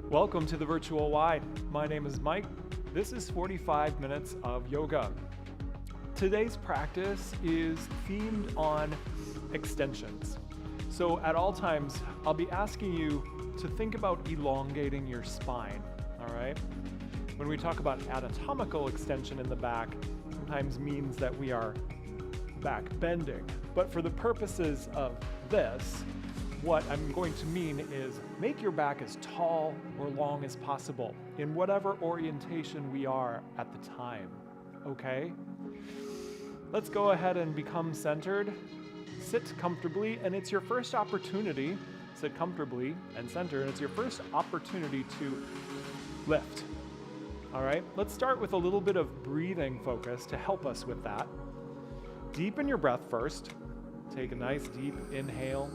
Welcome to the Virtual Y. My name is Mike. This is 45 minutes of yoga. Today's practice is themed on extensions. So at all times, I'll be asking you to think about elongating your spine, all right? When we talk about anatomical extension in the back, sometimes means that we are back bending. But for the purposes of this, what I'm going to mean is make your back as tall or long as possible in whatever orientation we are at the time, okay? Let's go ahead and become centered. Sit comfortably, and it's your first opportunity, sit comfortably and center, and it's your first opportunity to lift. All right, let's start with a little bit of breathing focus to help us with that. Deepen your breath first. Take a nice deep inhale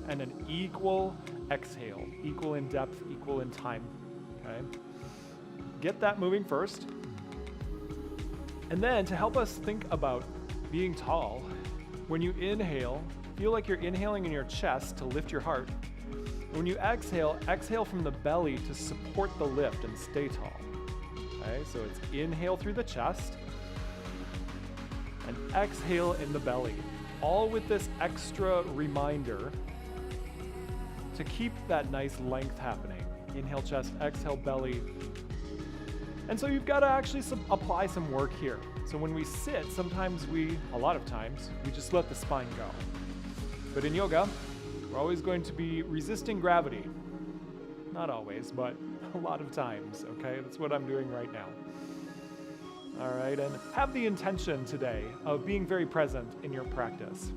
and an equal exhale, equal in depth, equal in time, okay? Get that moving first. And then to help us think about being tall, when you inhale, feel like you're inhaling in your chest to lift your heart. When you exhale, exhale from the belly to support the lift and stay tall, okay? So it's inhale through the chest and exhale in the belly, all with this extra reminder to keep that nice length happening. Inhale chest, exhale belly. And so you've got to actually apply some work here. So when we sit, a lot of times, we just let the spine go. But in yoga, we're always going to be resisting gravity. Not always, but a lot of times, okay? That's what I'm doing right now. All right, and have the intention today of being very present in your practice,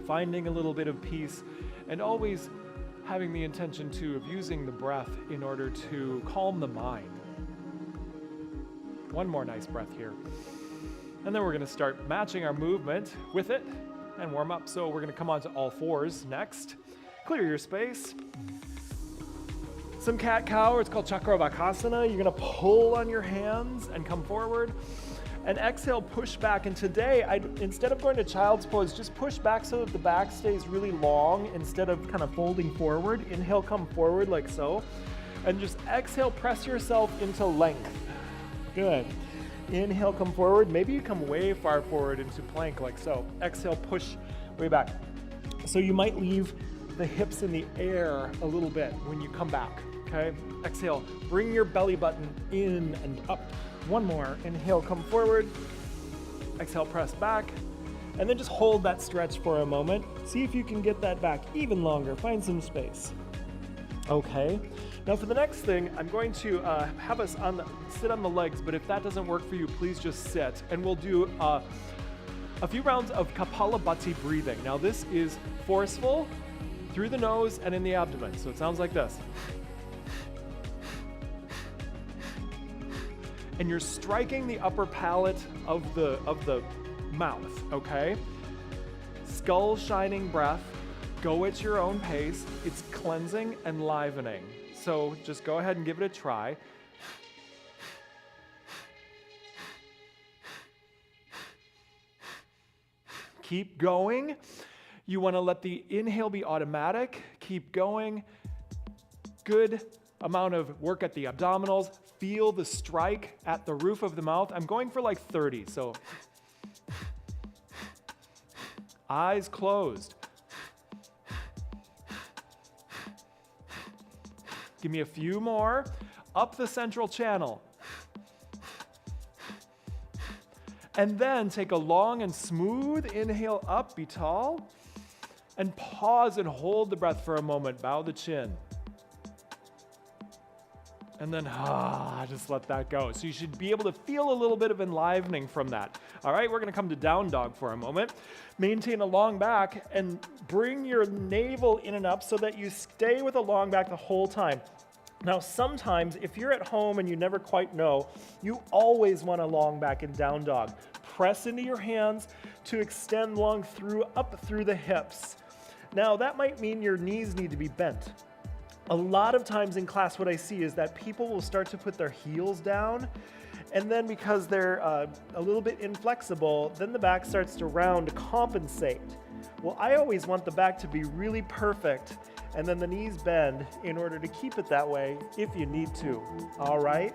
finding a little bit of peace, and always having the intention too of using the breath in order to calm the mind. One more nice breath here. And then we're gonna start matching our movement with it and warm up. So we're gonna come onto all fours next. Clear your space. Some cat-cow, it's called Chakravakasana. You're gonna pull on your hands and come forward. And exhale, push back. And today, instead of going to child's pose, just push back so that the back stays really long instead of kind of folding forward. Inhale, come forward like so. And just exhale, press yourself into length. Good. Inhale, come forward. Maybe you come way far forward into plank like so. Exhale, push way back. So you might leave the hips in the air a little bit when you come back, okay? Exhale, bring your belly button in and up. One more, inhale, come forward. Exhale, press back. And then just hold that stretch for a moment. See if you can get that back even longer. Find some space. Okay. Now for the next thing, I'm going to have us sit on the legs, but if that doesn't work for you, please just sit. And we'll do a few rounds of Kapalabhati breathing. Now this is forceful through the nose and in the abdomen. So it sounds like this. And you're striking the upper palate of the mouth, okay? Skull shining breath. Go at your own pace. It's cleansing and livening. So just go ahead and give it a try. Keep going. You want to let the inhale be automatic. Keep going. Good amount of work at the abdominals. Feel the strike at the roof of the mouth. I'm going for like 30, so eyes closed. Give me a few more. Up the central channel. And then take a long and smooth inhale up, be tall. And pause and hold the breath for a moment. Bow the chin. And then just let that go. So you should be able to feel a little bit of enlivening from that. All right, we're gonna come to down dog for a moment. Maintain a long back and bring your navel in and up so that you stay with a long back the whole time. Now, sometimes if you're at home and you never quite know, you always want a long back in down dog. Press into your hands to extend long up through the hips. Now, that might mean your knees need to be bent. A lot of times in class, what I see is that people will start to put their heels down, and then because they're a little bit inflexible, then the back starts to round to compensate. Well, I always want the back to be really perfect and then the knees bend in order to keep it that way if you need to. All right?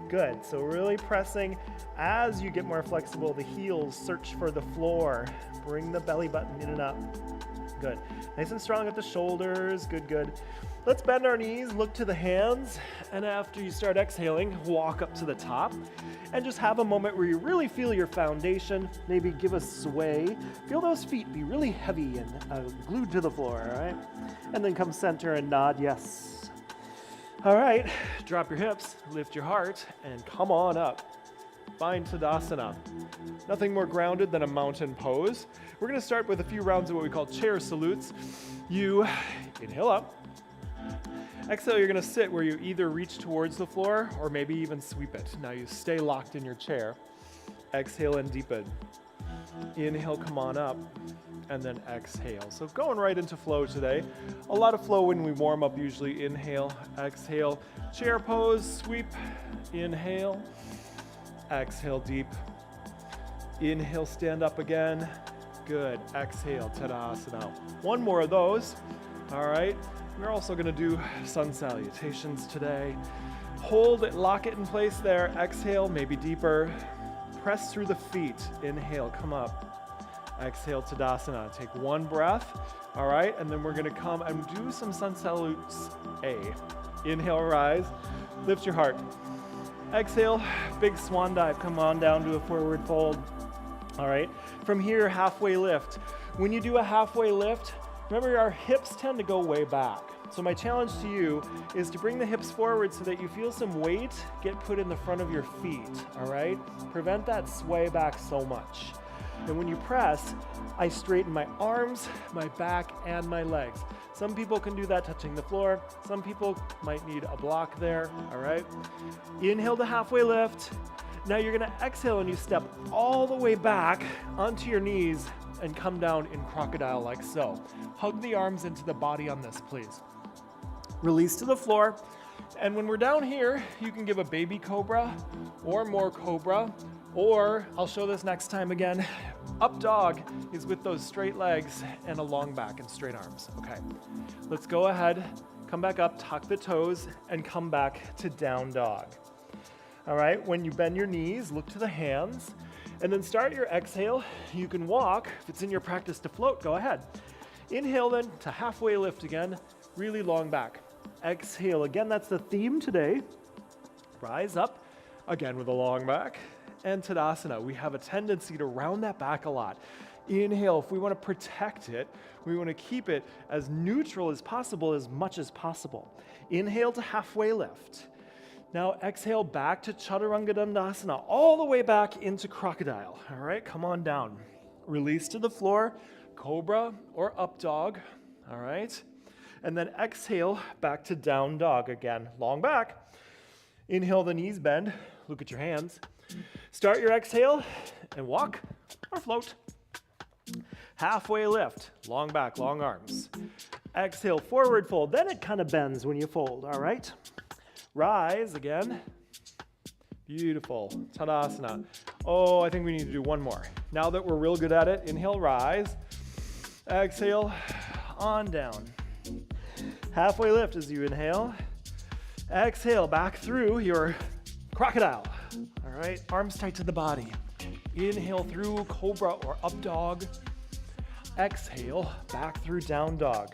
Good. So really pressing as you get more flexible. The heels search for the floor. Bring the belly button in and up. Good. Nice and strong at the shoulders. Good, good. Let's bend our knees, look to the hands, and after you start exhaling, walk up to the top and just have a moment where you really feel your foundation. Maybe give a sway. Feel those feet be really heavy and glued to the floor, all right? And then come center and nod, yes. All right, drop your hips, lift your heart, and come on up. Find Tadasana. Nothing more grounded than a mountain pose. We're gonna start with a few rounds of what we call chair salutes. You inhale up. Exhale, you're gonna sit where you either reach towards the floor or maybe even sweep it. Now you stay locked in your chair. Exhale and deepen. Inhale, come on up, and then exhale. So going right into flow today. A lot of flow when we warm up usually. Inhale, exhale, chair pose, sweep, inhale, exhale deep. Inhale, stand up again. Good, exhale, Tadasana. One more of those, all right? We're also gonna do sun salutations today. Hold it, lock it in place there. Exhale, maybe deeper. Press through the feet. Inhale, come up. Exhale, Tadasana. Take one breath, all right? And then we're gonna come and do some sun salutes A. Inhale, rise. Lift your heart. Exhale, big swan dive. Come on down to a forward fold, all right? From here, halfway lift. When you do a halfway lift, remember, our hips tend to go way back. So my challenge to you is to bring the hips forward so that you feel some weight get put in the front of your feet, all right? Prevent that sway back so much. And when you press, I straighten my arms, my back, and my legs. Some people can do that touching the floor. Some people might need a block there, all right? Inhale to halfway lift. Now you're gonna exhale and you step all the way back onto your knees and come down in crocodile like so. Hug the arms into the body on this, please. Release to the floor. And when we're down here, you can give a baby cobra or more cobra, or I'll show this next time again. Up dog is with those straight legs and a long back and straight arms. Okay, let's go ahead, come back up, tuck the toes, and come back to down dog. All right, when you bend your knees, look to the hands, and then start your exhale. You can walk. If it's in your practice to float, go ahead. Inhale then to halfway lift again, really long back. Exhale, again, that's the theme today. Rise up, again with a long back. And Tadasana, we have a tendency to round that back a lot. Inhale, if we want to protect it, we want to keep it as neutral as possible, as much as possible. Inhale to halfway lift. Now exhale back to Chaturanga Dandasana, all the way back into crocodile. All right, come on down. Release to the floor, cobra or up dog. All right, and then exhale back to down dog again, long back. Inhale, the knees bend. Look at your hands. Start your exhale and walk or float. Halfway lift, long back, long arms. Exhale, forward fold. Then it kind of bends when you fold, all right? Rise again. Beautiful. Tadasana. Oh, I think we need to do one more. Now that we're real good at it, inhale, rise. Exhale, on down. Halfway lift as you inhale. Exhale, back through your crocodile. All right, arms tight to the body. Inhale through cobra or up dog. Exhale, back through down dog.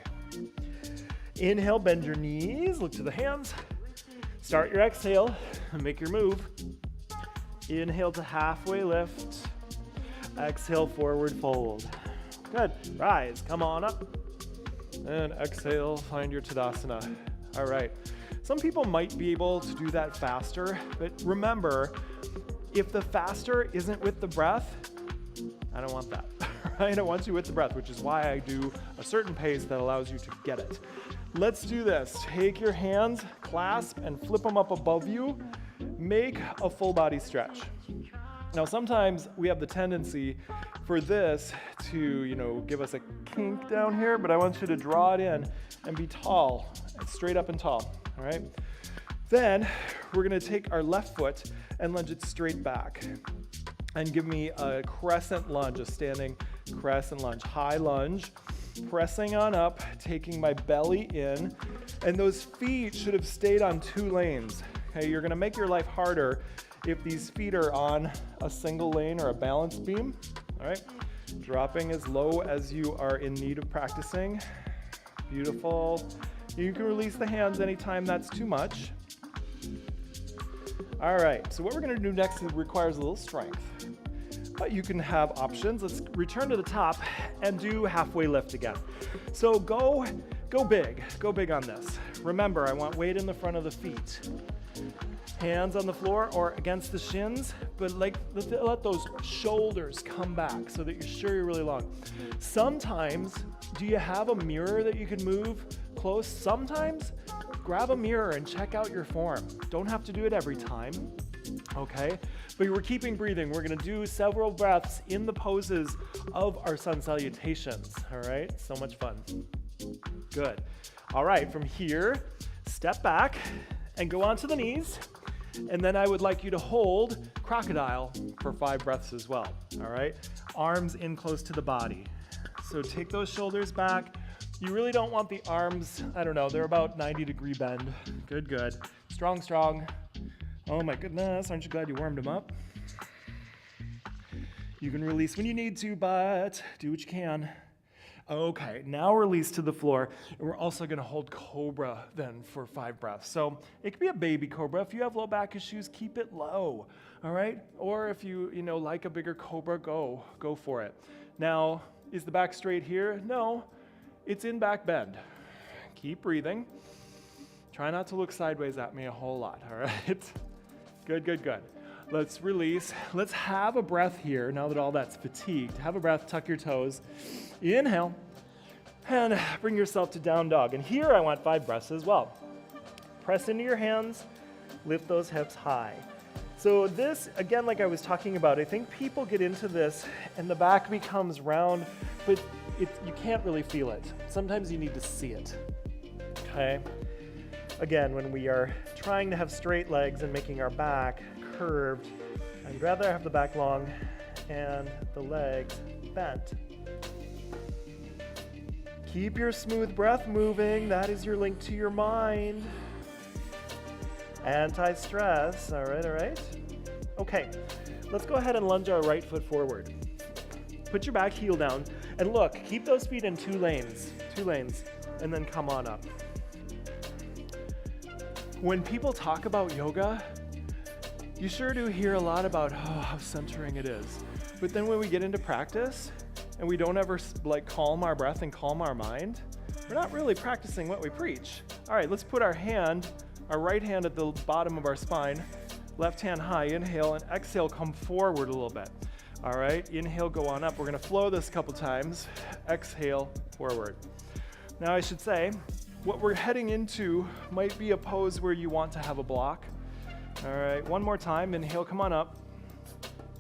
Inhale, bend your knees, look to the hands. Start your exhale and make your move. Inhale to halfway lift. Exhale, forward fold. Good, rise, come on up. And exhale, find your Tadasana. All right. Some people might be able to do that faster, but remember, if the faster isn't with the breath, I don't want that, right? I want you with the breath, which is why I do a certain pace that allows you to get it. Let's do this. Take your hands, clasp, and flip them up above you. Make a full body stretch. Now, sometimes we have the tendency for this to, give us a kink down here, but I want you to draw it in and be tall, straight up and tall. All right, then we're gonna take our left foot and lunge it straight back and give me a crescent lunge, a standing crescent lunge, high lunge. pressing on up, taking my belly in, and those feet should have stayed on 2 lanes. Okay, you're gonna make your life harder if these feet are on a single lane or a balance beam. All right, dropping as low as you are in need of practicing. Beautiful. You can release the hands anytime that's too much. All right, so what we're gonna do next requires a little strength, but you can have options. Let's return to the top and do halfway lift again. So go big on this. Remember, I want weight in the front of the feet. Hands on the floor or against the shins, but let those shoulders come back so that you're sure you're really long. Sometimes, do you have a mirror that you can move close? Sometimes, grab a mirror and check out your form. Don't have to do it every time, okay? But we're keeping breathing. We're gonna do several breaths in the poses of our sun salutations, all right? So much fun. Good. All right, from here, step back and go onto the knees. And then I would like you to hold crocodile for 5 breaths as well, all right? Arms in close to the body. So take those shoulders back. You really don't want the arms, I don't know, they're about 90-degree bend. Good, good. Strong, strong. Oh my goodness, aren't you glad you warmed them up? You can release when you need to, but do what you can. Okay, now release to the floor. And we're also gonna hold cobra then for 5 breaths. So it could be a baby cobra. If you have low back issues, keep it low, all right? Or if you like a bigger cobra, go for it. Now, is the back straight here? No, it's in back bend. Keep breathing. Try not to look sideways at me a whole lot, all right? Good, good, good. Let's release. Let's have a breath here now that all that's fatigued. Have a breath, tuck your toes. Inhale, and bring yourself to down dog. And here I want 5 breaths as well. Press into your hands, lift those hips high. So this, again, like I was talking about, I think people get into this and the back becomes round, but you can't really feel it. Sometimes you need to see it, okay? Again, when we are trying to have straight legs and making our back curved, I'd rather have the back long and the legs bent. Keep your smooth breath moving. That is your link to your mind. Anti-stress, all right. Okay, let's go ahead and lunge our right foot forward. Put your back heel down, and look, keep those feet in 2 lanes, and then come on up. When people talk about yoga, you sure do hear a lot about how centering it is. But then when we get into practice, and we don't ever calm our breath and calm our mind, we're not really practicing what we preach. All right, let's put our right hand at the bottom of our spine, left hand high, inhale, and exhale, come forward a little bit. All right, inhale, go on up. We're gonna flow this a couple times. Exhale, forward. Now I should say, what we're heading into might be a pose where you want to have a block. All right, one more time, inhale, come on up,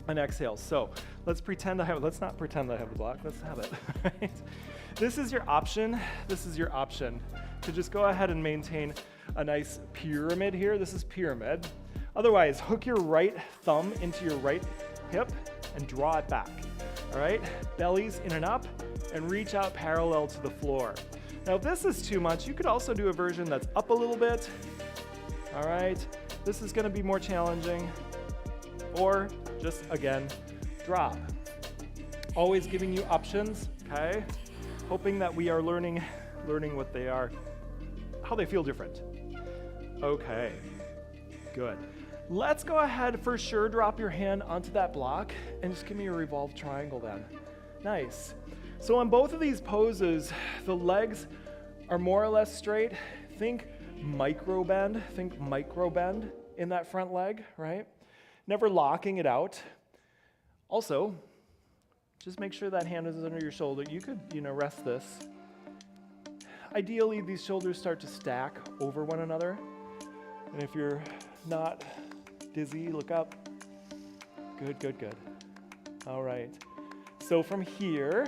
and exhale. So let's not pretend I have the block, let's have it. Right? This is your option to just go ahead and maintain a nice pyramid here. This is pyramid. Otherwise, hook your right thumb into your right hip and draw it back. All right, belly's in and up, and reach out parallel to the floor. Now, if this is too much, you could also do a version that's up a little bit. All right, this is gonna be more challenging. Or just, again, drop. Always giving you options, okay? Hoping that we are learning what they are, how they feel different. Okay, good. Let's go ahead, for sure, drop your hand onto that block and just give me a revolved triangle then. Nice. So on both of these poses, the legs are more or less straight. Think micro bend in that front leg, right? Never locking it out. Also, just make sure that hand is under your shoulder. You could, rest this. Ideally, these shoulders start to stack over one another. And if you're not dizzy, look up. Good, good, good. All right. So from here,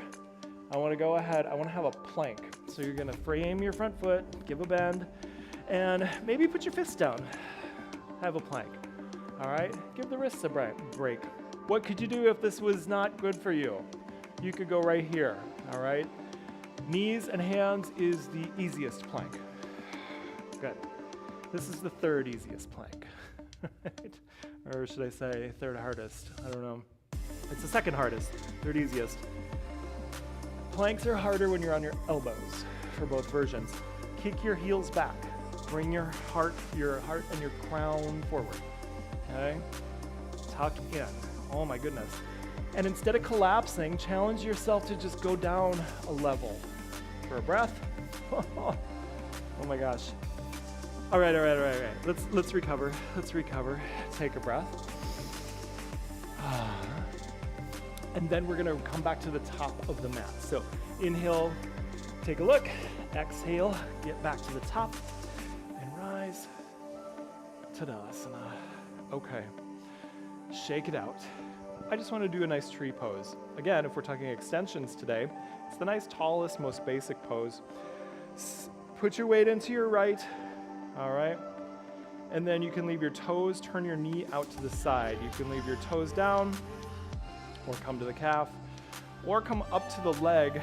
I want to go ahead, I want to have a plank. So you're going to frame your front foot, give a bend, and maybe put your fists down. Have a plank. All right? Give the wrists a break. What could you do if this was not good for you? You could go right here, all right? Knees and hands is the easiest plank. Good. This is the third easiest plank. Or should I say third hardest? I don't know. It's the second hardest, third easiest. Planks are harder when you're on your elbows for both versions. Kick your heels back. Bring your heart and your crown forward. Okay? Tuck in. Oh my goodness. And instead of collapsing, challenge yourself to just go down a level. For a breath. Oh my gosh. All right. Let's recover. Take a breath. And then we're gonna come back to the top of the mat. So inhale, take a look. Exhale, get back to the top and rise. Tadasana. Okay. Shake it out. I just want to do a nice tree pose. Again, if we're talking extensions today, it's the nice tallest, most basic pose. Put your weight into your right, all right? And then you can leave your toes, turn your knee out to the side. You can leave your toes down, or come to the calf, or come up to the leg,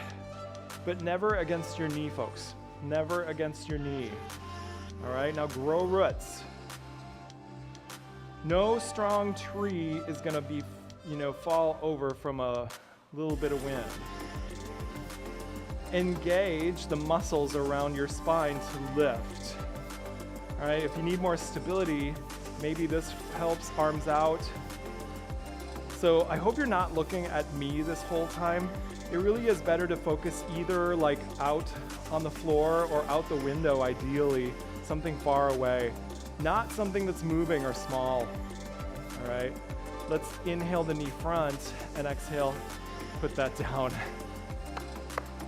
but never against your knee, folks. Never against your knee. All right, now grow roots. No strong tree is gonna be, fall over from a little bit of wind. Engage the muscles around your spine to lift. All right, if you need more stability, maybe this helps, arms out. So I hope you're not looking at me this whole time. It really is better to focus either like out on the floor or out the window, ideally, something far away, not something that's moving or small. All right, let's inhale the knee front and exhale, put that down.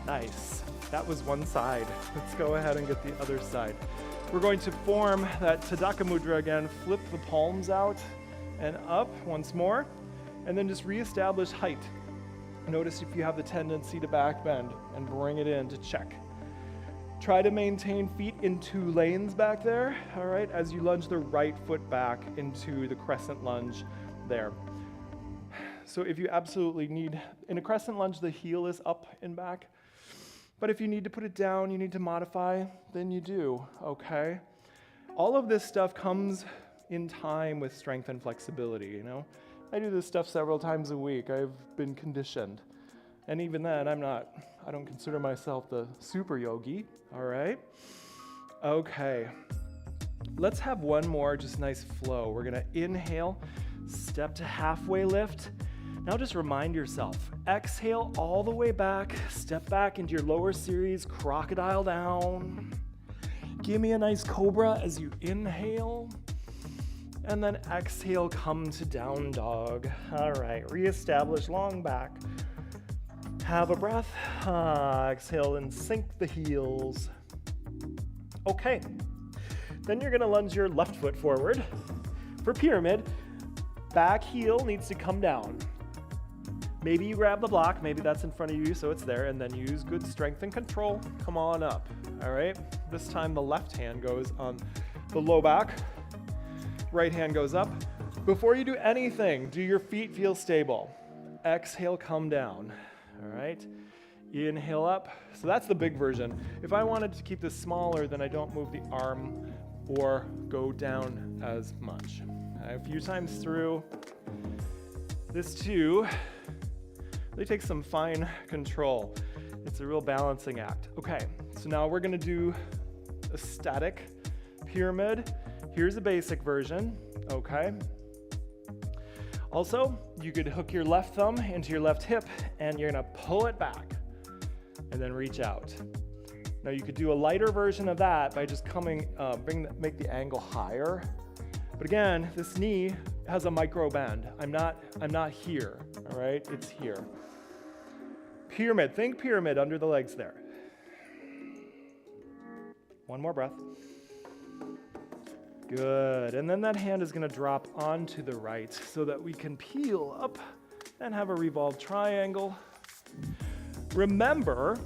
Nice, that was one side. Let's go ahead and get the other side. We're going to form that Tadaka Mudra again, flip the palms out and up once more, and then just reestablish height. Notice if you have the tendency to back bend and bring it in to check. Try to maintain feet in 2 lanes back there, all right, as you lunge the right foot back into the crescent lunge there. So if you absolutely need, in a crescent lunge, the heel is up and back. But if you need to put it down, you need to modify, then you do, okay? All of this stuff comes in time with strength and flexibility, I do this stuff several times a week. I've been conditioned. And even then, I don't consider myself the super yogi, all right? Okay, let's have one more just nice flow. We're gonna inhale, step to halfway lift. Now just remind yourself, exhale all the way back, step back into your lower series, crocodile down. Give me a nice cobra as you inhale. And then exhale, come to down dog. All right, reestablish long back. Have a breath. Exhale and sink the heels. Okay, then you're gonna lunge your left foot forward. For pyramid, back heel needs to come down. Maybe you grab the block, maybe that's in front of you so it's there, and then use good strength and control. Come on up, all right? This time the left hand goes on the low back. Right hand goes up. Before you do anything, do your feet feel stable? Exhale, come down, all right? Inhale up. So that's the big version. If I wanted to keep this smaller, then I don't move the arm or go down as much. A few times through. This too, really takes some fine control. It's a real balancing act. Okay, so now we're gonna do a static pyramid. Here's a basic version, okay? Also, you could hook your left thumb into your left hip and you're gonna pull it back and then reach out. Now you could do a lighter version of that by just make the angle higher. But again, this knee has a micro bend. I'm not here, all right? It's here. Pyramid, think pyramid under the legs there. One more breath. Good, and then that hand is gonna drop onto the right so that we can peel up and have a revolved triangle. Remember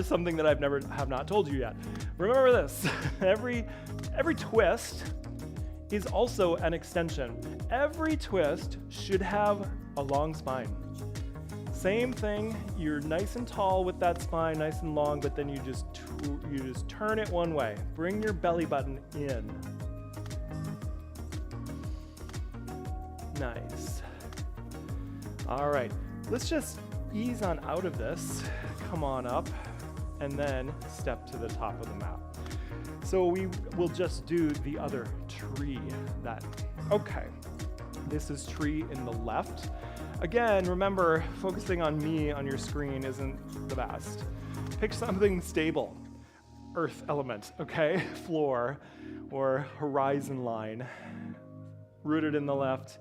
something that have not told you yet. Remember this, every twist is also an extension. Every twist should have a long spine. Same thing, you're nice and tall with that spine, nice and long, but then you just turn it one way. Bring your belly button in. Nice. All right, let's just ease on out of this. Come on up, and then step to the top of the mat. So we will just do the other tree. Okay, this is tree in the left. Again, remember, focusing on me on your screen isn't the best. Pick something stable. Earth element, okay? Floor or horizon line. Rooted in the left.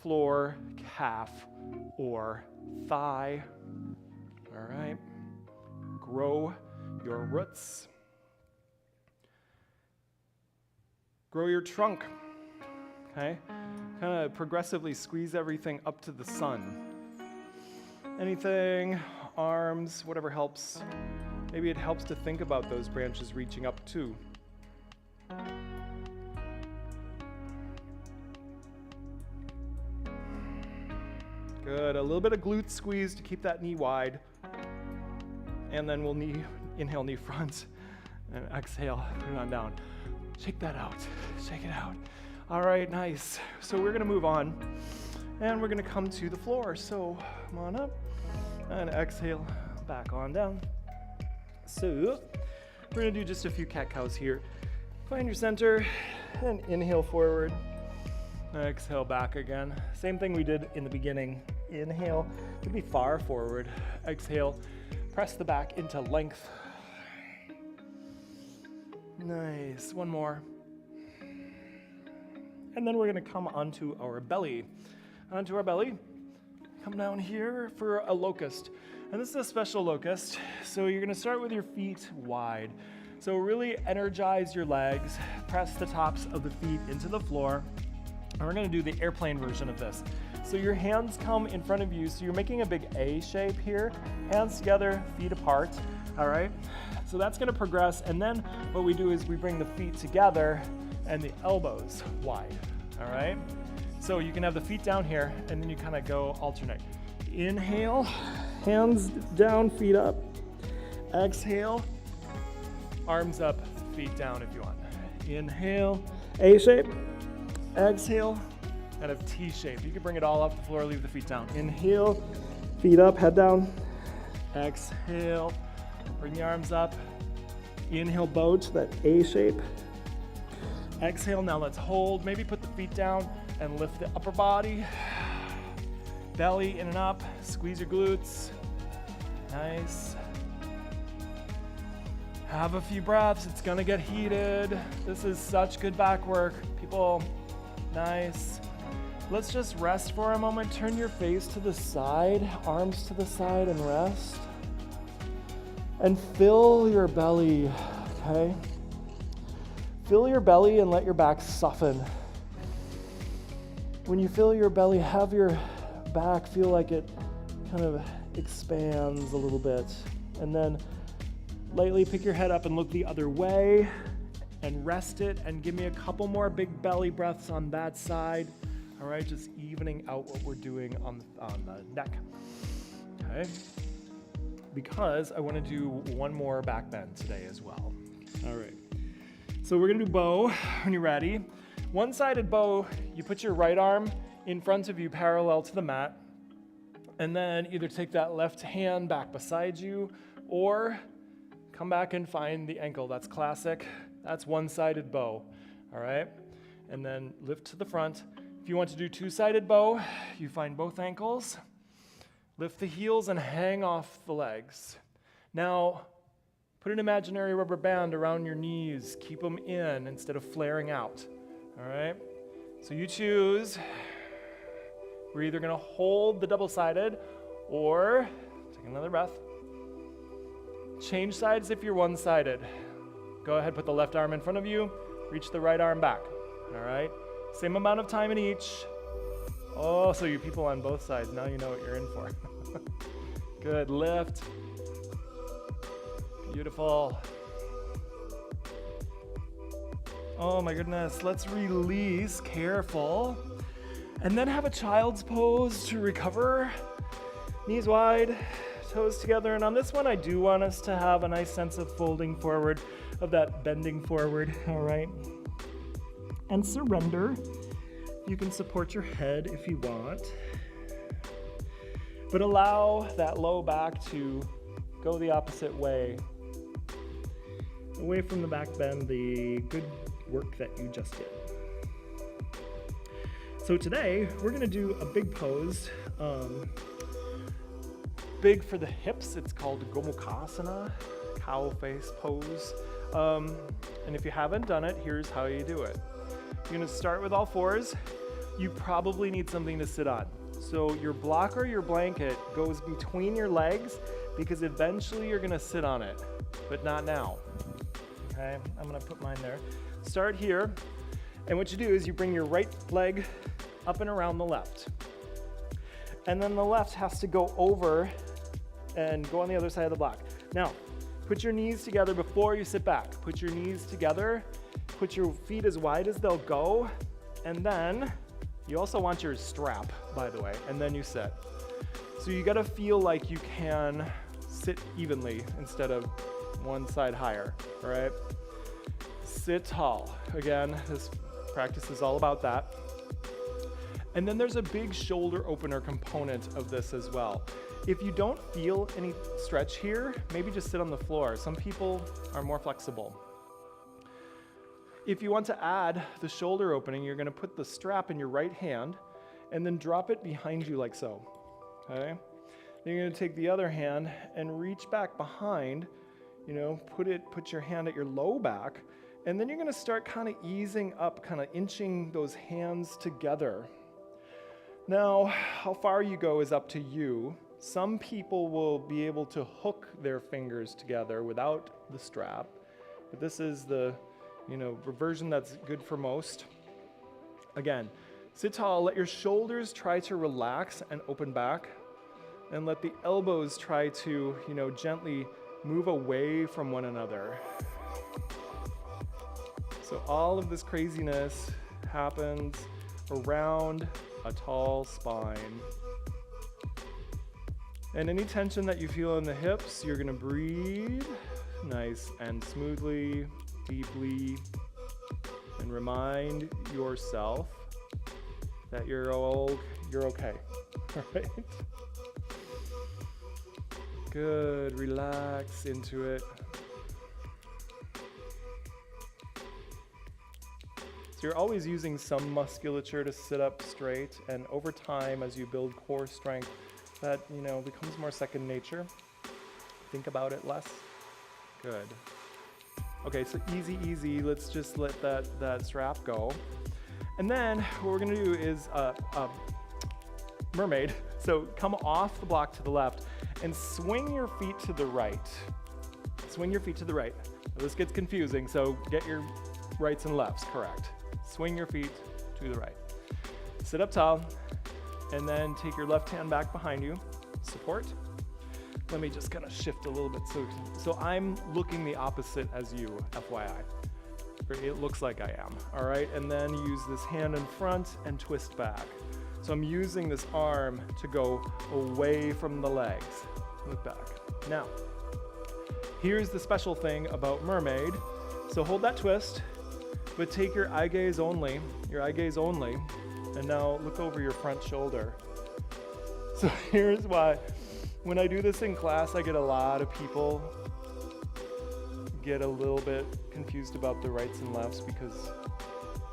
Floor, calf, or thigh. All right. Grow your roots. Grow your trunk. Okay? Kind of progressively squeeze everything up to the sun. Anything, arms, whatever helps. Maybe it helps to think about those branches reaching up too. Good, a little bit of glute squeeze to keep that knee wide. And then we'll inhale knee front and exhale, put it on down. Shake that out, shake it out. All right, nice. So we're gonna move on and we're gonna come to the floor. So come on up and exhale, back on down. So we're gonna do just a few cat-cows here. Find your center and inhale forward. Exhale back again. Same thing we did in the beginning. Inhale to be far forward. Exhale, press the back into length. Nice, one more. And then we're gonna come onto our belly. Onto our belly, come down here for a locust. And this is a special locust. So you're gonna start with your feet wide. So really energize your legs, press the tops of the feet into the floor. And we're gonna do the airplane version of this. So your hands come in front of you, so you're making a big A shape here. Hands together, feet apart, all right? So that's gonna progress, and then what we do is we bring the feet together and the elbows wide, all right? So you can have the feet down here, and then you kind of go alternate. Inhale, hands down, feet up. Exhale, arms up, feet down if you want. Inhale, A shape. Exhale, kind of T shape. You can bring it all off the floor, leave the feet down. Inhale, feet up, head down. Exhale, bring the arms up. Inhale, bow to that A shape. Exhale, now let's hold. Maybe put the feet down and lift the upper body. Belly in and up, squeeze your glutes. Nice. Have a few breaths, it's gonna get heated. This is such good back work. People, nice. Let's just rest for a moment. Turn your face to the side, arms to the side, and rest. And fill your belly, okay? Fill your belly and let your back soften. When you fill your belly, have your back feel like it kind of expands a little bit. And then lightly pick your head up and look the other way and rest it, and give me a couple more big belly breaths on that side. All right, just evening out what we're doing on the neck, okay? Because I wanna do one more back bend today as well. All right, so we're gonna do bow when you're ready. One-sided bow, you put your right arm in front of you parallel to the mat, and then either take that left hand back beside you or come back and find the ankle. That's classic. That's one-sided bow, all right? And then lift to the front. If you want to do two-sided bow, you find both ankles, lift the heels and hang off the legs. Now, put an imaginary rubber band around your knees. Keep them in instead of flaring out, all right? So you choose. We're either gonna hold the double-sided or take another breath. Change sides if you're one-sided. Go ahead, put the left arm in front of you, reach the right arm back, all right? Same amount of time in each. Oh, so you people on both sides, now you know what you're in for. Good, lift. Beautiful. Oh my goodness, let's release, careful. And then have a child's pose to recover. Knees wide, toes together. And on this one, I do want us to have a nice sense of folding forward, of that bending forward, all right? And surrender. You can support your head if you want, but allow that low back to go the opposite way, away from the back bend, the good work that you just did. So today, we're gonna do a big pose. Big for the hips, it's called Gomukhasana, cow face pose. And if you haven't done it, here's how you do it. You're gonna start with all fours. You probably need something to sit on. So your block or your blanket goes between your legs because eventually you're gonna sit on it, but not now. Okay, I'm gonna put mine there. Start here, and what you do is you bring your right leg up and around the left. And then the left has to go over and go on the other side of the block. Now, put your knees together before you sit back. Put your knees together, put your feet as wide as they'll go, and then you also want your strap, by the way, and then you sit. So you gotta feel like you can sit evenly instead of one side higher, all right? Sit tall. Again, this practice is all about that. And then there's a big shoulder opener component of this as well. If you don't feel any stretch here, maybe just sit on the floor. Some people are more flexible. If you want to add the shoulder opening, you're gonna put the strap in your right hand and then drop it behind you like so, okay? Then you're gonna take the other hand and reach back behind, you know, put your hand at your low back, and then you're gonna start kind of easing up, kind of inching those hands together. Now, how far you go is up to you. Some people will be able to hook their fingers together without the strap, but this is the version that's good for most. Again, sit tall, let your shoulders try to relax and open back, and let the elbows try to, gently move away from one another. So all of this craziness happens around a tall spine. And any tension that you feel in the hips, you're gonna breathe nice and smoothly, deeply, and remind yourself that you're okay. All right? Good, relax into it. So you're always using some musculature to sit up straight, and over time, as you build core strength, that becomes more second nature. Think about it less. Good. Okay, so easy. Let's just let that strap go. And then what we're gonna do is mermaid. So come off the block to the left and swing your feet to the right. Swing your feet to the right. Now, this gets confusing, so get your rights and lefts correct. Swing your feet to the right. Sit up tall, and then take your left hand back behind you. Support. Let me just kind of shift a little bit. So I'm looking the opposite as you, FYI. It looks like I am, all right? And then use this hand in front and twist back. So I'm using this arm to go away from the legs. Look back. Now, here's the special thing about mermaid. So hold that twist, but take your eye gaze only, and now look over your front shoulder. So here's why. When I do this in class, I get a lot of people get a little bit confused about the rights and lefts because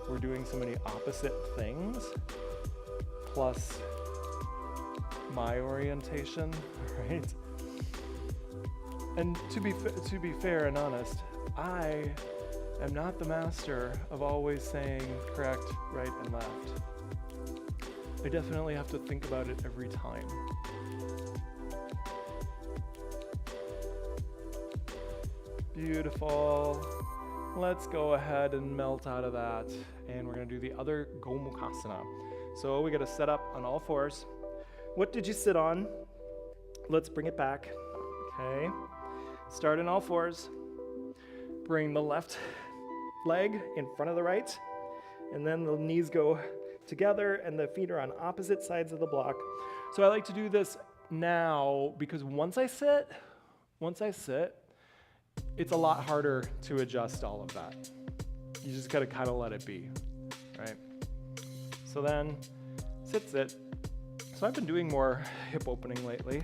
we're doing so many opposite things, plus my orientation, right? And to be fair and honest, I am not the master of always saying correct, right, and left. I definitely have to think about it every time. Beautiful. Let's go ahead and melt out of that. And we're gonna do the other Gomukhasana. So we gotta set up on all fours. What did you sit on? Let's bring it back. Okay. Start in all fours. Bring the left leg in front of the right. And then the knees go together and the feet are on opposite sides of the block. So I like to do this now, because once I sit, it's a lot harder to adjust all of that. You just gotta kind of let it be, right? So then, sit. So I've been doing more hip opening lately,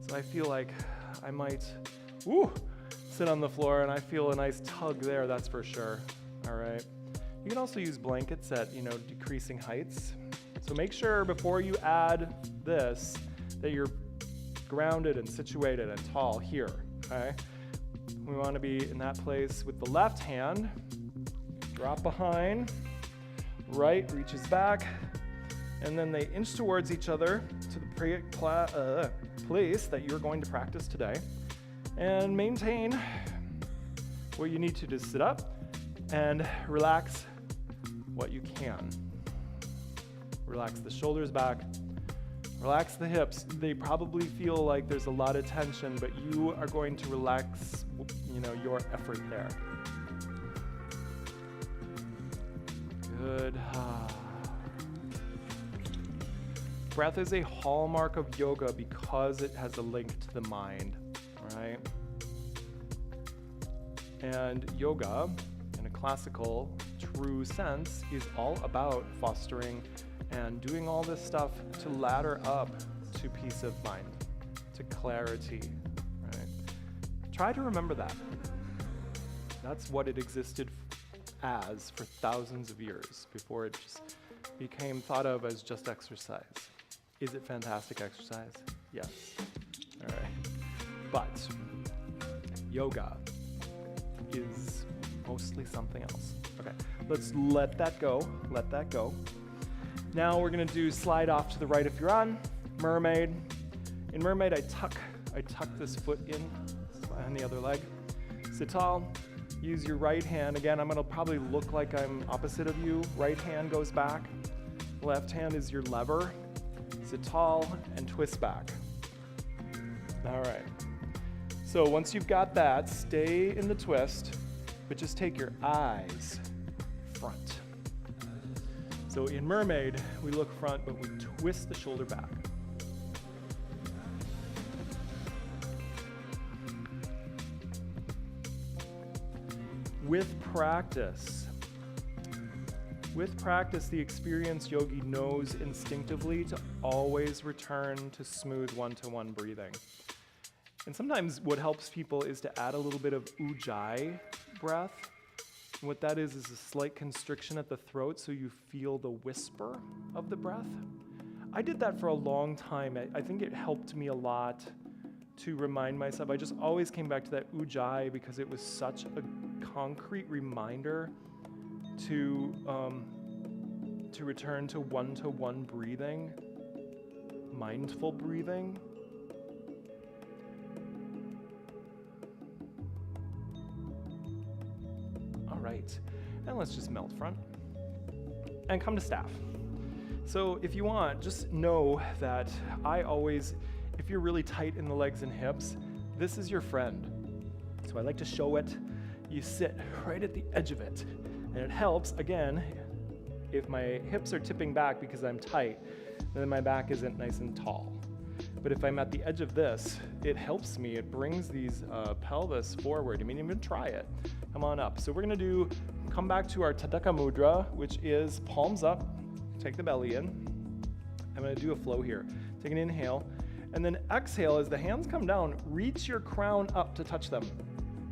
so I feel like I might, sit on the floor, and I feel a nice tug there, that's for sure, all right? You can also use blankets at, decreasing heights. So make sure before you add this that you're grounded and situated and tall here, okay? We want to be in that place with the left hand. Drop behind, right reaches back, and then they inch towards each other to the place that you're going to practice today. And maintain what you need to sit up and relax what you can. Relax the shoulders back, relax the hips. They probably feel like there's a lot of tension, but you are going to relax, your effort there. Good. Breath is a hallmark of yoga because it has a link to the mind, right? And yoga, in a classical, true sense, is all about fostering and doing all this stuff to ladder up to peace of mind, to clarity, right? Try to remember that. That's what it existed as for thousands of years before it just became thought of as just exercise. Is it fantastic exercise? Yes. All right. But yoga is mostly something else. Okay, let's let that go. Now we're gonna do slide off to the right if you're on. Mermaid. In mermaid, I tuck this foot in on the other leg. Sit tall. Use your right hand. Again, I'm gonna probably look like I'm opposite of you. Right hand goes back. Left hand is your lever. Sit tall and twist back. All right. So once you've got that, stay in the twist, but just take your eyes front. So in mermaid, we look front, but we twist the shoulder back. With practice, the experienced yogi knows instinctively to always return to smooth one-to-one breathing. And sometimes what helps people is to add a little bit of ujjayi breath. And what that is a slight constriction at the throat so you feel the whisper of the breath. I did that for a long time. I think it helped me a lot to remind myself. I just always came back to that ujjayi because it was such a concrete reminder to return to one-to-one breathing, mindful breathing. All right, and let's just melt front and come to staff. So if you want, just know that I always, if you're really tight in the legs and hips, this is your friend. So I like to show it. You sit right at the edge of it. And it helps, again, if my hips are tipping back because I'm tight, then my back isn't nice and tall. But if I'm at the edge of this, it helps me. It brings these pelvis forward. I mean, even try it. Come on up. So we're gonna come back to our Tadaka Mudra, which is palms up, take the belly in. I'm gonna do a flow here. Take an inhale, and then exhale as the hands come down, reach your crown up to touch them.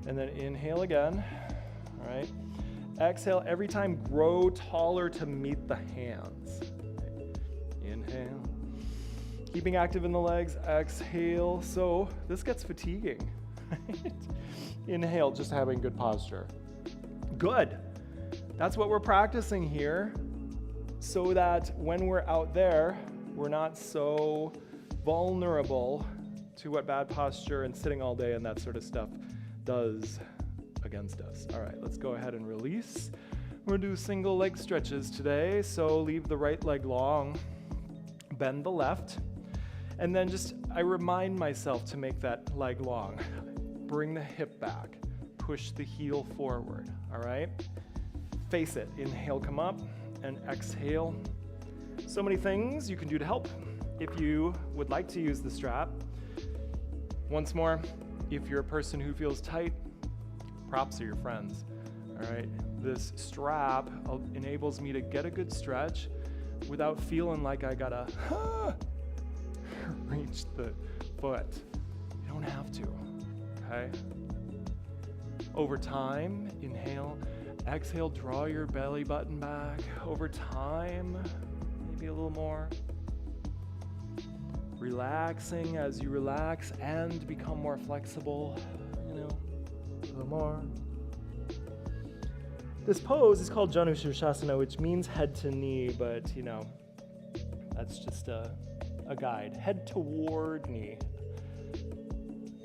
And then inhale again, all right? Exhale, every time grow taller to meet the hands. Inhale. Keeping active in the legs, exhale. So this gets fatiguing, right? Inhale, just having good posture. Good. That's what we're practicing here so that when we're out there, we're not so vulnerable to what bad posture and sitting all day and that sort of stuff does against us. All right, let's go ahead and release. We're gonna do single leg stretches today. So leave the right leg long, bend the left, and then I remind myself to make that leg long. Bring the hip back, push the heel forward, all right? Face it, inhale, come up, and exhale. So many things you can do to help. if you would like to use the strap, once more, if you're a person who feels tight, props are your friends. All right, this strap enables me to get a good stretch without feeling like I gotta reach the foot. You don't have to, okay? Over time, inhale, exhale, draw your belly button back. Over time, maybe a little more. Relaxing as you relax and become more flexible, a little more. This pose is called Janu Shirshasana, which means head to knee, but that's just a guide. Head toward knee.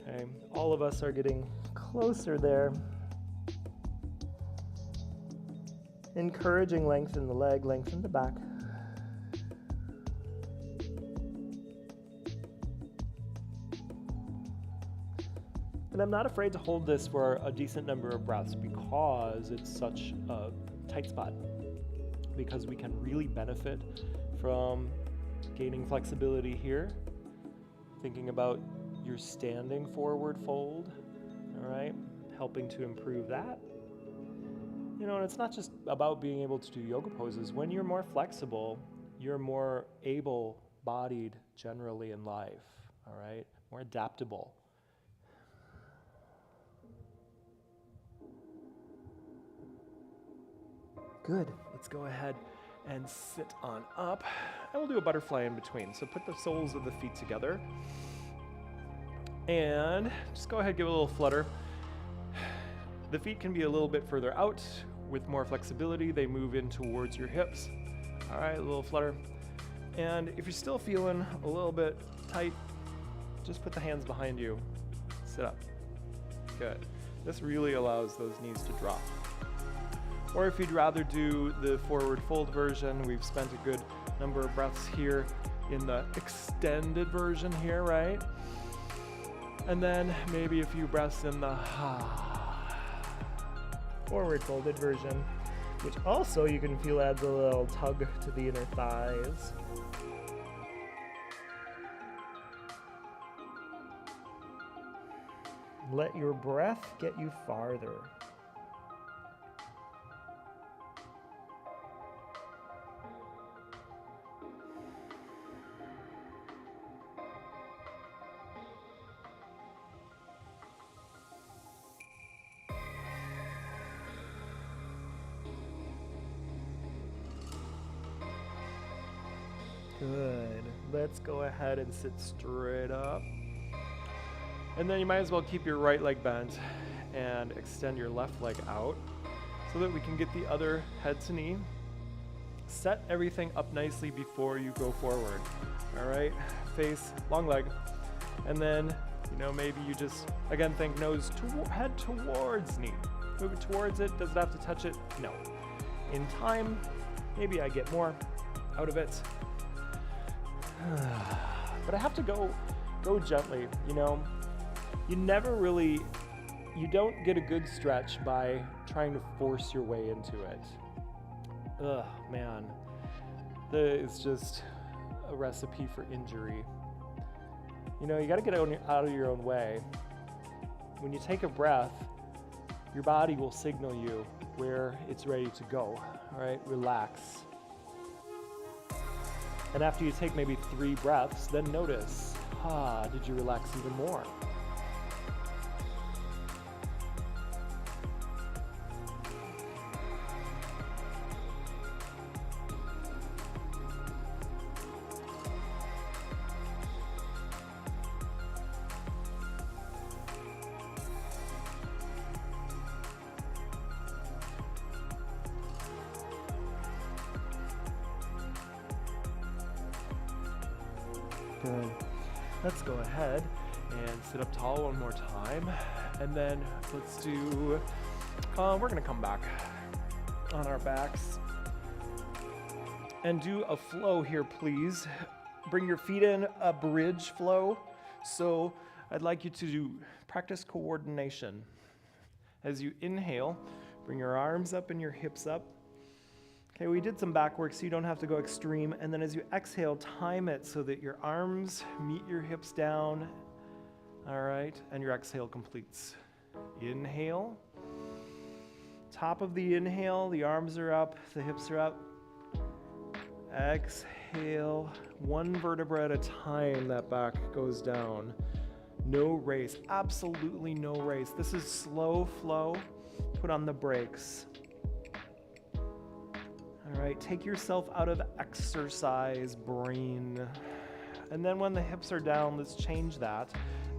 Okay, all of us are getting closer there. Encouraging lengthen the leg, lengthen the back. And I'm not afraid to hold this for a decent number of breaths because it's such a tight spot. Because we can really benefit from gaining flexibility here. Thinking about your standing forward fold, all right? Helping to improve that. And it's not just about being able to do yoga poses. When you're more flexible, you're more able-bodied generally in life, all right? More adaptable. Good. Let's go ahead and sit on up. And we'll do a butterfly in between. So put the soles of the feet together. And just go ahead and give it a little flutter. The feet can be a little bit further out. With more flexibility, they move in towards your hips. All right, a little flutter. And if you're still feeling a little bit tight, just put the hands behind you. Sit up. Good. This really allows those knees to drop. Or if you'd rather do the forward fold version, we've spent a good number of breaths here in the extended version here, right? And then maybe a few breaths in the forward folded version, which also you can feel adds a little tug to the inner thighs. Let your breath get you farther. Good. Let's go ahead and sit straight up. And then you might as well keep your right leg bent and extend your left leg out so that we can get the other head to knee. Set everything up nicely before you go forward. All right, face, long leg. And then, maybe you just, again, think nose to head towards knee. Move it towards it. Does it have to touch it? No. In time, maybe I get more out of it. But I have to go gently, You don't get a good stretch by trying to force your way into it. Ugh, man. It's just a recipe for injury. You gotta get out of your own way. When you take a breath, your body will signal you where it's ready to go, all right? Relax. And after you take maybe 3 breaths, then notice, did you relax even more? Good. Let's go ahead and sit up tall one more time. And then let's do, we're gonna come back on our backs and do a flow here, please. Bring your feet in, a bridge flow. So I'd like you to practice coordination. As you inhale, bring your arms up and your hips up. Okay, we did some back work so you don't have to go extreme. And then as you exhale, time it so that your arms meet your hips down. All right, and your exhale completes. Inhale. Top of the inhale, the arms are up, the hips are up. Exhale, one vertebra at a time, that back goes down. No race, absolutely no race. This is slow flow. Put on the brakes. All right, take yourself out of exercise brain. And then when the hips are down, let's change that.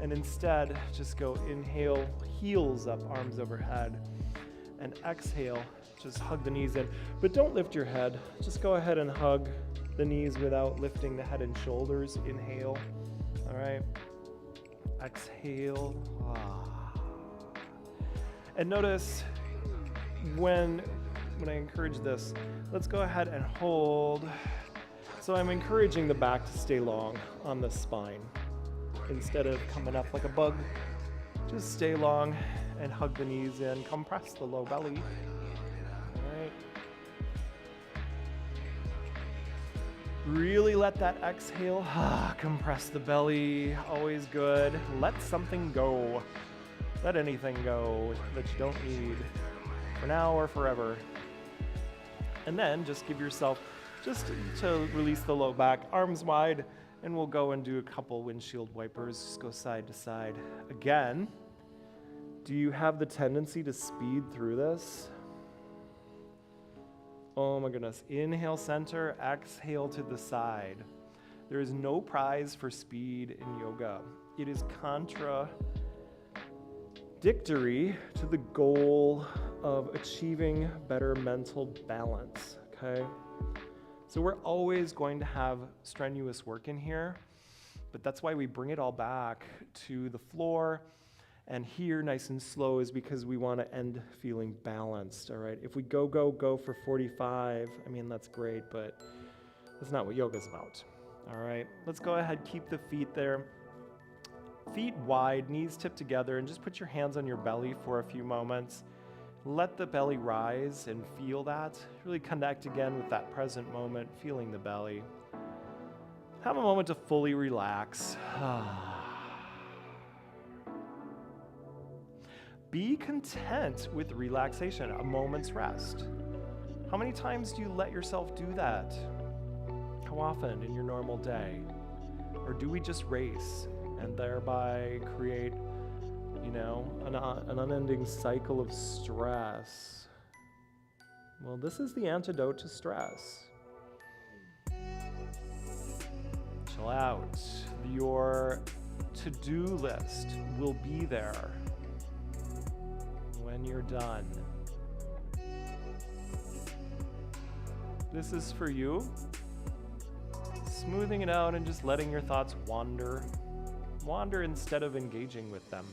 And instead, just go inhale, heels up, arms overhead. And exhale, just hug the knees in. But don't lift your head. Just go ahead and hug the knees without lifting the head and shoulders. Inhale. All right. Exhale. And notice when I encourage this, let's go ahead and hold. So I'm encouraging the back to stay long on the spine. Instead of coming up like a bug, just stay long and hug the knees in. Compress the low belly. All right. Really let that exhale compress the belly. Always good. Let something go. Let anything go that you don't need for now or forever. And then just give yourself, just to release the low back, arms wide, and we'll go and do a couple windshield wipers. Just go side to side. Again, do you have the tendency to speed through this? Oh my goodness. Inhale center, exhale to the side. There is no prize for speed in yoga. It is contradictory to the goal of achieving better mental balance, okay? So we're always going to have strenuous work in here, but that's why we bring it all back to the floor. And here, nice and slow, is because we want to end feeling balanced, all right? If we go for 45, I mean, that's great, but that's not what yoga's about, all right? Let's go ahead, keep the feet there. Feet wide, knees tipped together, and just put your hands on your belly for a few moments. Let the belly rise and feel that. Really connect again with that present moment, feeling the belly. Have a moment to fully relax. Be content with relaxation, a moment's rest. How many times do you let yourself do that? How often in your normal day? Or do we just race and thereby create, an unending cycle of stress? Well, this is the antidote to stress. Chill out. Your to-do list will be there when you're done. This is for you. Smoothing it out and just letting your thoughts wander. Wander instead of engaging with them.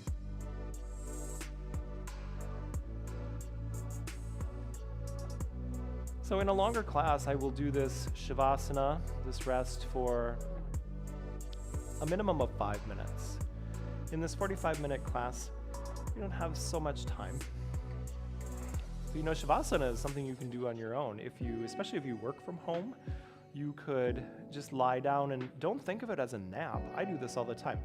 So in a longer class, I will do this Shavasana, this rest, for a minimum of 5 minutes. In this 45-minute class, you don't have so much time. But Shavasana is something you can do on your own. Especially if you work from home, you could just lie down and don't think of it as a nap. I do this all the time.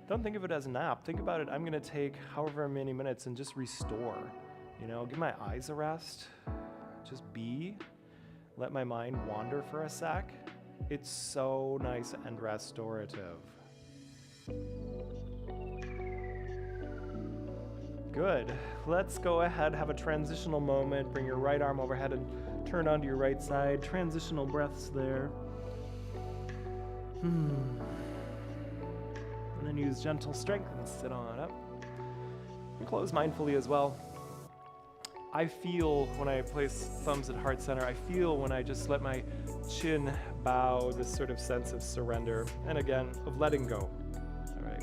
Don't think of it as a nap. Think about it, I'm gonna take however many minutes and just restore. Give my eyes a rest. Just be. Let my mind wander for a sec. It's so nice and restorative. Good. Let's go ahead, have a transitional moment. Bring your right arm overhead and turn onto your right side. Transitional breaths there. And then use gentle strength and sit on up. And close mindfully as well. I feel when I place thumbs at heart center, I feel when I just let my chin bow, this sort of sense of surrender. And again, of letting go. All right.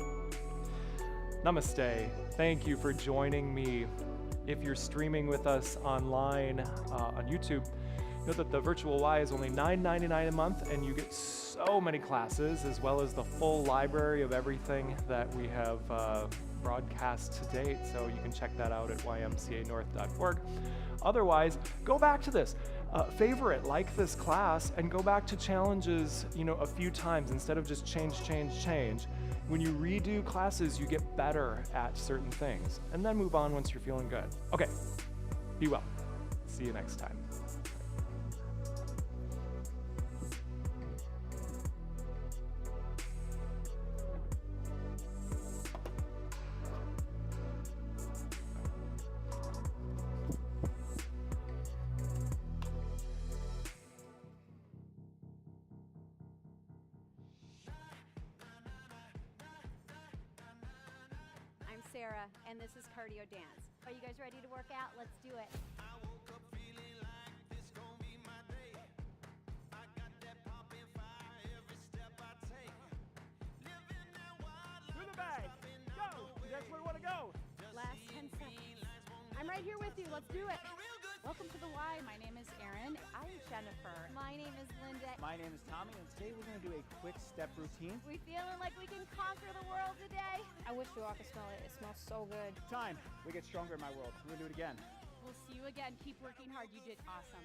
Namaste. Thank you for joining me. If you're streaming with us online on YouTube, know that the virtual Y is only $9.99 a month, and you get so many classes, as well as the full library of everything that we have broadcast to date. So you can check that out at ymcanorth.org. Otherwise, go back to this. favorite, like this class, and go back to challenges, a few times instead of just change. When you redo classes, you get better at certain things, and then move on once you're feeling good. Okay, be well. See you next time. I'm Sarah, and this is cardio dance. Are you guys ready to work out? Let's do it. Through the bag. Go. You guys where you want to go? Last 10 seconds. I'm right here with you. Let's do it. Welcome to the Y. My name is Erin. I'm Jennifer. My name is Linda. My name is Tommy, and today we're going to do a quick step routine. We feeling like we can conquer the world today? I wish you all could smell it. It smells so good. Time. We get stronger in my world. We're going to do it again. We'll see you again. Keep working hard. You did awesome.